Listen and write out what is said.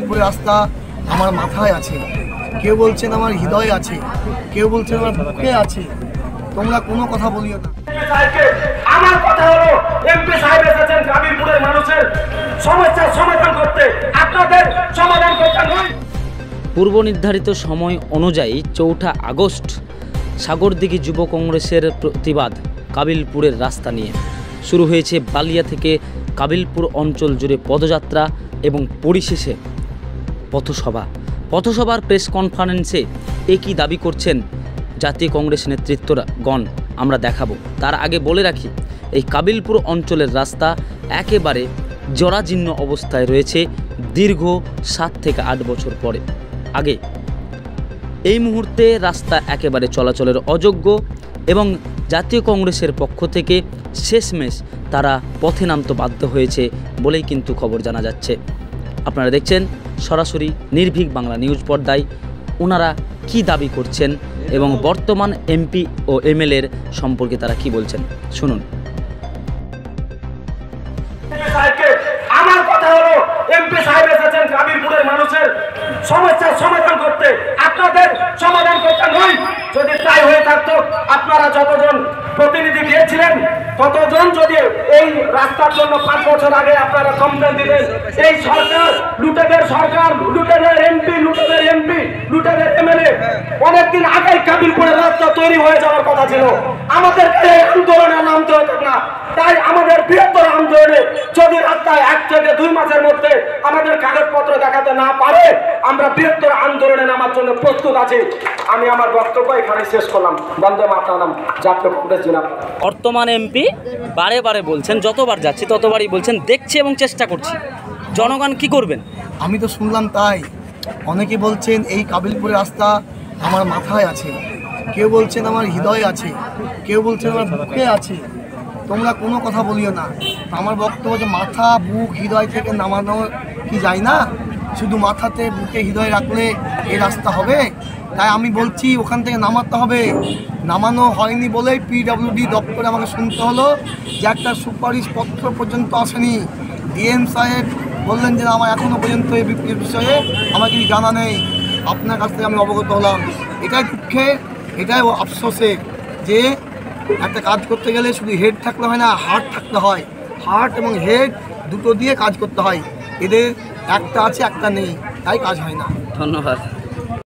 কাবিলপুরের রাস্তা আমার মাথায় আছে, কেউ বলছেন আমার হৃদয়ে আছে, কেউ বলছেন আমার বুকে আছে। তোমরা কোনো কথা বলিও না। আমার কথা হলো এমপি সাহেব এসেছেন কাবিলপুরের মানুষের সমস্যার সমাধান করতে, আপনাদের সমাধান করতে নয়। পূর্ব নির্ধারিত সময় অনুযায়ী 4 আগস্ট সাগরদিঘি যুব কংগ্রেসের প্রতিবাদ কাবিলপুরের রাস্তা নিয়ে শুরু হয়েছে। বালিয়া থেকে কাবিলপুর অঞ্চল জুড়ে পদযাত্রা এবং পরিশেষে পথসভার প্রেস কনফারেন্সে একই দাবি করছেন জাতীয় কংগ্রেস নেতৃত্বগণ। আমরা দেখাবো। তার আগে বলে রাখি, এই কাবিলপুর অঞ্চলের রাস্তা একেবারে জরাজীর্ণ অবস্থায় রয়েছে দীর্ঘ 7 থেকে 8 বছর পরে আগে। এই মুহূর্তে রাস্তা একেবারে চলাচলের অযোগ্য এবং জাতীয় কংগ্রেসের পক্ষ থেকে শেষমেশ তারা পথে নামতে বাধ্য হয়েছে বলেই কিন্তু খবর জানা যাচ্ছে। আপনারা দেখছেন সরাসরি নির্ভীক বাংলা নিউজ পর্দায় ওনারা কি দাবি করছেন এবং বর্তমান এমপি ও এমএলএর সম্পর্কে তারা কি বলছেন, শুনুন। আমার কথা হলো এমপি সাহেব এসেছেন কাবিলপুরের মানুষের সমস্যার সমাধান করতে, আপনাদের সমাধান করতে নয়। যদি তাই হয়ে থাকতো, আপনারা যতজন প্রতিনিধি দিয়েছিলেন ততজন যদি এই রাস্তার জন্য 5 বছর আগে আপনারা কমপ্লেন দিতেন, এই সরকার লুটেদের সরকার, লুটেদের এমপি, লুটেদের এমএলএ অনেকদিন আগেই কাবিলপুরের রাস্তা তৈরি হয়ে যাওয়ার কথা ছিল। আমাদেরকে আন্দোলনে নামতে হতো না। তাই আমাদের বৃহত্তর আন্দোলনে যদি রাস্তায় 1 থেকে 2 মাসের মধ্যে আমাদের কাগজপত্র দেখাতে না পারে, আমরা বৃহত্তর আন্দোলনে নামার জন্য প্রস্তুত আছি। আমি আমার বক্তব্য এখানে শেষ করলাম। বন্দে মাতরম, জাতীয় কংগ্রেস জিন্দাবাদ। বর্তমান এমপি বারে বারে বলছেন, যতবার যাচ্ছি ততবারই বলছেন দেখছি এবং চেষ্টা করছি। জনগণ কি করবেন? আমি তো শুনলাম তাই। অনেকে বলছেন এই কাবিলপুরের রাস্তা আমার মাথায় আছে, কেউ বলছেন আমার হৃদয়ে আছে, কেউ বলছেন আমার বুকে আছে। তোমরা কোনো কথা বলিও না। আমার বক্তব্য যে মাথা, বুক, হৃদয় থেকে নামানো কি যায় না? শুধু মাথাতে, বুকে, হৃদয় রাখলে এই রাস্তা হবে? তাই আমি বলছি ওখান থেকে নামাতে হবে। নামানো হয়নি বলেই পিডব্লিউডি দপ্তরে আমাকে শুনতে হলো যে একটা সুপারিশপত্র পর্যন্ত আসেনি। ডিএম সাহেব বললেন যে আমার এখনও পর্যন্ত এই বিষয়ে আমার কিছু জানা নেই। আপনার কাছ থেকে আমি অবগত হলাম। এটাই দুঃখে, এটাই আফসোসের যে একটা কাজ করতে গেলে শুধু হেড থাকলে হয় না, হার্ট থাকতে হয়। হার্ট এবং হেড দুটো দিয়ে কাজ করতে হয়। এদের একটা আছে, একটা নেই, তাই কাজ হয় না। ধন্যবাদ।